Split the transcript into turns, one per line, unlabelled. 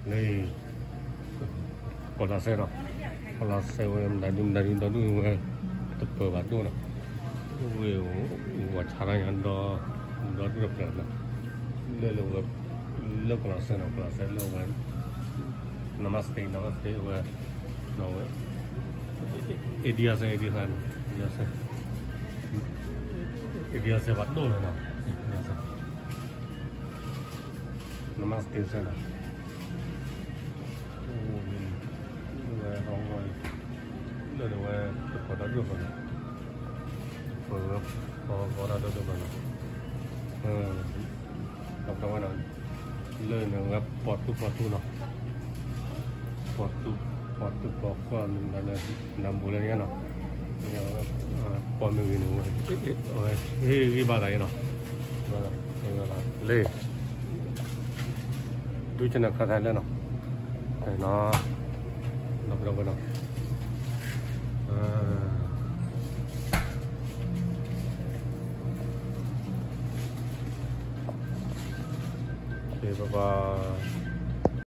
này còn là xe nào còn là xe em đã dùng tập cờ bắt luôn nào ui và 잘하니 한다 너 그렇게 한다 레로가 레로가 세나 클라스 레로가 namaste và nó India se bắt đầu rồi nào namaste se nào không rồi đây là có đã được rồi có đã được rồi đọc đâu nào lên là ngập bọt tu nào waktu pokok ada 6 bulan ya no pon mình cái bà đấy no lê đôi chân là khá thái lên no nó đâu cái no thì bà